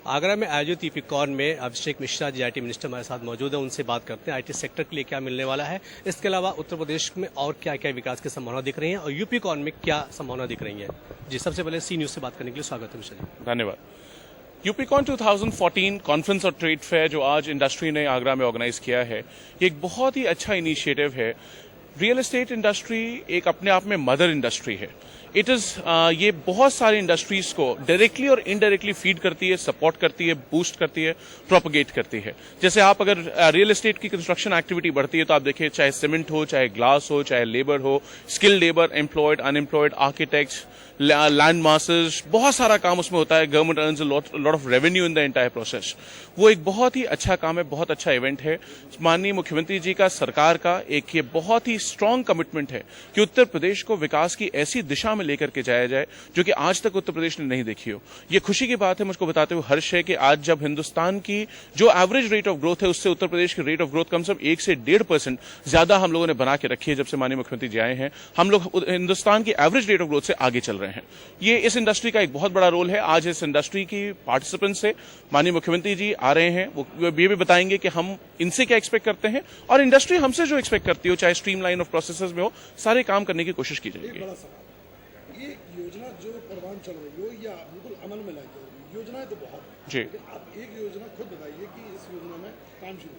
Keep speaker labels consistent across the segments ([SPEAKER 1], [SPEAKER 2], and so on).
[SPEAKER 1] आगरा में आयोजित यूपीकॉन में अभिषेक मिश्रा जी आईटी मिनिस्टर हमारे साथ मौजूद है। उनसे बात करते हैं आईटी सेक्टर के लिए क्या मिलने वाला है, इसके अलावा उत्तर प्रदेश में और क्या क्या विकास की संभावना दिख रही है और यूपीकॉन में क्या संभावना दिख रही है। जी, सबसे पहले सी न्यूज से बात करने के लिए स्वागत है मिश्रा जी।
[SPEAKER 2] धन्यवाद। यूपीकॉन 2014 कॉन्फ्रेंस और ट्रेड फेयर जो आज इंडस्ट्री ने आगरा में ऑर्गेनाइज किया है, ये एक बहुत ही अच्छा इनिशिएटिव है। रियल एस्टेट इंडस्ट्री एक अपने आप में मदर इंडस्ट्री है। ये बहुत सारी इंडस्ट्रीज को डायरेक्टली और इनडायरेक्टली फीड करती है, सपोर्ट करती है, बूस्ट करती है, प्रोपगेट करती है। जैसे आप अगर रियल एस्टेट की कंस्ट्रक्शन एक्टिविटी बढ़ती है तो आप देखिए, चाहे सीमेंट हो, चाहे ग्लास हो, चाहे लेबर हो, skilled labour, employed, unemployed, architects, land masses, बहुत सारा काम उसमें होता है। Government earns lot of revenue in the entire process. वो एक बहुत ही अच्छा काम है, बहुत अच्छा इवेंट है। माननीय मुख्यमंत्री जी का, सरकार का एक ये बहुत ही स्ट्रांग कमिटमेंट है कि उत्तर प्रदेश को विकास की ऐसी दिशा में लेकर के जाया जाए जो कि आज तक उत्तर प्रदेश ने नहीं देखी हो। ये खुशी की बात है, मुझको बताते हुए हर्ष है कि आज जब हिंदुस्तान की जो एवरेज रेट ऑफ ग्रोथ है उससे उत्तर प्रदेश की रेट ऑफ ग्रोथ कम से कम 1 से 1.5% ज्यादा हम लोगों ने बना के रखी है। जब से माननीय मुख्यमंत्री जी आए हैं, हम लोग हिंदुस्तान की एवरेज रेट ऑफ ग्रोथ से आगे चल रहे हैं। ये इस इंडस्ट्री का एक बहुत बड़ा रोल है। आज इस इंडस्ट्री की पार्टिसिपेंट से माननीय मुख्यमंत्री जी आ रहे हैं, वो ये भी बताएंगे कि हम इनसे क्या एक्सपेक्ट करते हैं और इंडस्ट्री हमसे जो एक्सपेक्ट करती हो, चाहे स्ट्रीमलाइन ऑफ प्रोसेसेस में हो, सारे काम करने की कोशिश की जाएगी।
[SPEAKER 3] ये योजना जो प्रवान चल रही हो या बिल्कुल अमल में लाई जा रही है, योजनाएं तो बहुत
[SPEAKER 2] जी,
[SPEAKER 3] आप एक योजना खुद बताइए कि इस योजना में काम शुरू।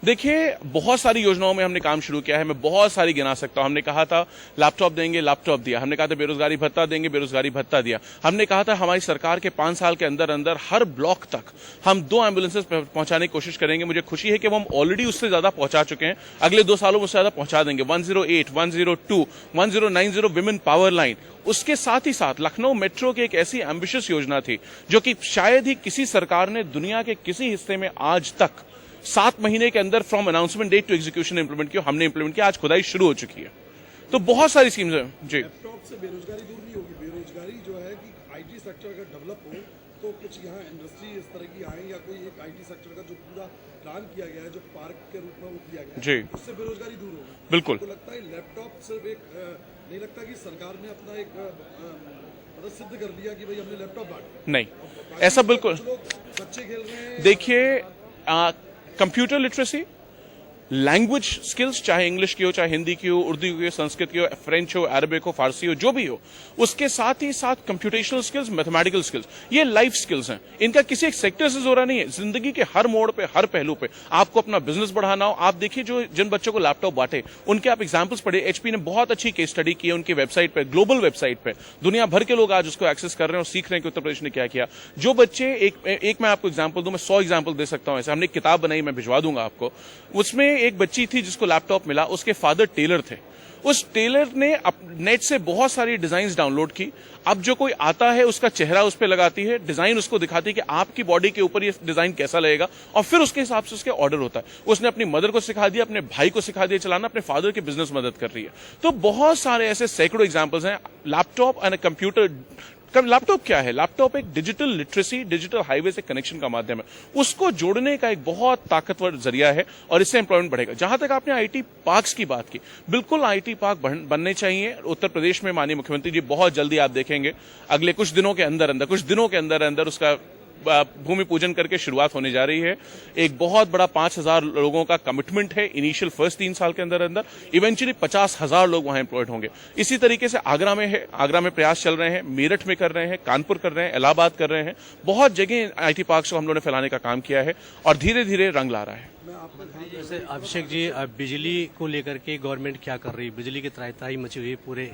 [SPEAKER 2] देखिए, बहुत सारी योजनाओं में हमने काम शुरू किया है। मैं बहुत सारी गिना सकता हूं। हमने कहा था लैपटॉप देंगे, लैपटॉप दिया। हमने कहा था बेरोजगारी भत्ता देंगे, बेरोजगारी भत्ता दिया। हमने कहा था हमारी सरकार के 5 साल के अंदर अंदर हर ब्लॉक तक हम 2 एम्बुलेंसेस पहुंचाने की कोशिश करेंगे। मुझे खुशी है कि वो हम ऑलरेडी उससे ज्यादा पहुंचा चुके हैं। अगले 2 सालों में उससे ज्यादा पहुंचा देंगे। 108, 102, 1090 विमेन पावर लाइन। उसके साथ ही साथ लखनऊ मेट्रो की एक ऐसी एम्बिशियस योजना थी जो कि शायद ही किसी सरकार ने दुनिया के किसी हिस्से में आज तक 7 महीने के अंदर from announcement date to execution implement किया। हमने इंप्लीमेंट किया, आज खुदाई शुरू हो चुकी है। तो बहुत सारी स्कीम्स हैं जी।
[SPEAKER 3] लैपटॉप से बेरोजगारी दूर नहीं होगी। बेरोजगारी जो है कि आईटी सेक्टर अगर डेवलप हो तो कुछ यहाँ इंडस्ट्री इस तरह की आए या कोई एक आईटी सेक्टर का जो पूरा प्लान किया गया है, जो पार्क के रूप में वो किया गया है
[SPEAKER 2] जी,
[SPEAKER 3] उससे बेरोजगारी दूर होगी।
[SPEAKER 2] बिल्कुल।
[SPEAKER 3] तो लगता है लैपटॉप सिर्फ एक नहीं लगता कि सरकार ने अपना एक मतलब सिद्ध कर दिया कि भाई हमने लैपटॉप बांटा?
[SPEAKER 2] नहीं, ऐसा बिल्कुल।
[SPEAKER 3] बच्चे खेल रहे हैं।
[SPEAKER 2] देखिए, कंप्यूटर लिटरेसी, लैंग्वेज स्किल्स, चाहे इंग्लिश की हो, चाहे हिंदी की हो, उर्दू की हो, संस्कृत की हो, फ्रेंच हो, अरबिक हो, फारसी हो, जो भी हो, उसके साथ ही साथ कंप्यूटेशनल स्किल्स, मैथमेटिकल स्किल्स, ये लाइफ स्किल्स हैं। इनका किसी एक सेक्टर से जोड़ा नहीं है। जिंदगी के हर मोड़ पे, हर पहलू पे आपको अपना बिजनेस बढ़ाना हो। आप देखिए, जिन बच्चों को लैपटॉप बांटे उनके आप एग्जाम्पल्स पढ़े। एचपी ने बहुत अच्छी केस स्टडी की है उनकी वेबसाइट पे, ग्लोबल वेबसाइट पे। दुनिया भर के लोग आज उसको एक्सेस कर रहे हैं और सीख रहे हैं कि उत्तर प्रदेश ने क्या किया। जो बच्चे एक मैं आपको एग्जाम्पल दूं, मैं 100 एग्जाम्पल दे सकता हूं ऐसे। हमने एक किताब बनाई, मैं भिजवा दूंगा आपको। उसमें एक बच्ची थी जिसको लैपटॉप मिला, उसके फादर टेलर थे। उस टेलर ने नेट से बहुत सारी डिजाइन्स डाउनलोड की। अब जो कोई आता है उसका चेहरा उस पर लगाती है, डिजाइन उसको दिखाती है कि आपकी बॉडी के ऊपर ये डिजाइन कैसा लगेगा, और फिर उसके हिसाब से उसके ऑर्डर होता है। उसने अपनी मदर को सिखा दिया, अपने भाई को सिखा दिया चलाना, अपने फादर की बिजनेस मदद कर रही है। तो बहुत सारे ऐसे सैकड़ों एग्जाम्पल्स हैं। Laptop and computer. लैपटॉप क्या है? लैपटॉप एक डिजिटल लिटरेसी, डिजिटल हाईवे से कनेक्शन का माध्यम है। उसको जोड़ने का एक बहुत ताकतवर जरिया है और इससे एम्प्लॉयमेंट बढ़ेगा। जहां तक आपने आईटी पार्क्स की बात की, बिल्कुल आईटी पार्क बनने चाहिए उत्तर प्रदेश में। माननीय मुख्यमंत्री जी बहुत जल्दी आप देखेंगे, अगले कुछ दिनों के अंदर उसका भूमि पूजन करके शुरुआत होने जा रही है। एक बहुत बड़ा 5,000 लोगों का कमिटमेंट है इनिशियल फर्स्ट 3 साल के अंदर अंदर। इवेंचुअली 50,000 लोग वहां एम्प्लॉयड होंगे। इसी तरीके से आगरा में है, आगरा में प्रयास चल रहे हैं, मेरठ में कर रहे हैं, कानपुर कर रहे हैं, इलाहाबाद कर रहे हैं। बहुत जगह आईटी पार्क्स को हम लोगों ने फैलाने का काम किया है और धीरे धीरे रंग ला रहा है।
[SPEAKER 1] जैसे अभिषेक जी, बिजली को लेकर के गवर्नमेंट क्या कर रही है? बिजली की त्राही मची हुई है पूरे।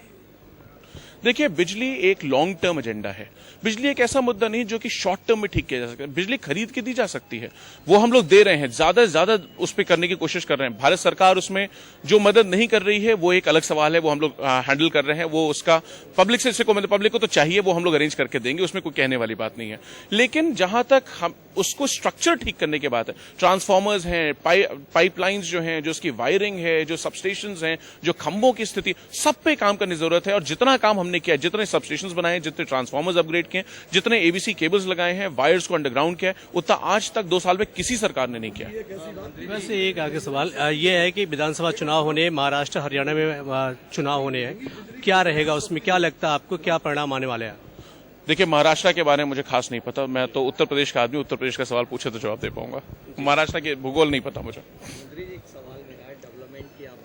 [SPEAKER 2] देखिए, बिजली एक लॉन्ग टर्म एजेंडा है। बिजली एक ऐसा मुद्दा नहीं जो कि शॉर्ट टर्म में ठीक किया जा सकता है। बिजली खरीद के दी जा सकती है, वो हम लोग दे रहे हैं, ज्यादा से ज्यादा उस पर करने की कोशिश कर रहे हैं। भारत सरकार उसमें जो मदद नहीं कर रही है वो एक अलग सवाल है, वो हम लोग हैंडल कर रहे हैं। वो उसका पब्लिक से मतलब पब्लिक को तो चाहिए, वो हम लोग अरेंज करके देंगे, उसमें कोई कहने वाली बात नहीं है। लेकिन जहां तक हम उसको स्ट्रक्चर ठीक करने की बात है, ट्रांसफार्मर्स हैं, पाइपलाइंस जो हैं, जो उसकी वायरिंग है, जो सबस्टेशंस हैं, जो खंभों की स्थिति, सब पे काम करने की जरूरत है। और जितना काम हमने किया, जितने सबस्टेशंस बनाए, जितने ट्रांसफार्मर्स अपग्रेड किए, जितने एबीसी केबल्स लगाए हैं, वायर्स को अंडरग्राउंड किया, उतना आज तक 2 साल में किसी सरकार ने नहीं किया।
[SPEAKER 1] वैसे एक आगे सवाल ये है कि विधानसभा चुनाव होने, महाराष्ट्र हरियाणा में चुनाव होने हैं, क्या रहेगा उसमें? क्या लगता है आपको, क्या परिणाम आने वाले हैं?
[SPEAKER 2] देखिए, महाराष्ट्र के बारे में मुझे खास नहीं पता। मैं तो उत्तर प्रदेश का आदमी, उत्तर प्रदेश का सवाल पूछे तो जवाब दे पाऊंगा। महाराष्ट्र के भूगोल नहीं पता मुझे।
[SPEAKER 4] मंत्री जी, एक सवाल मेरा है डेवलपमेंट की। आप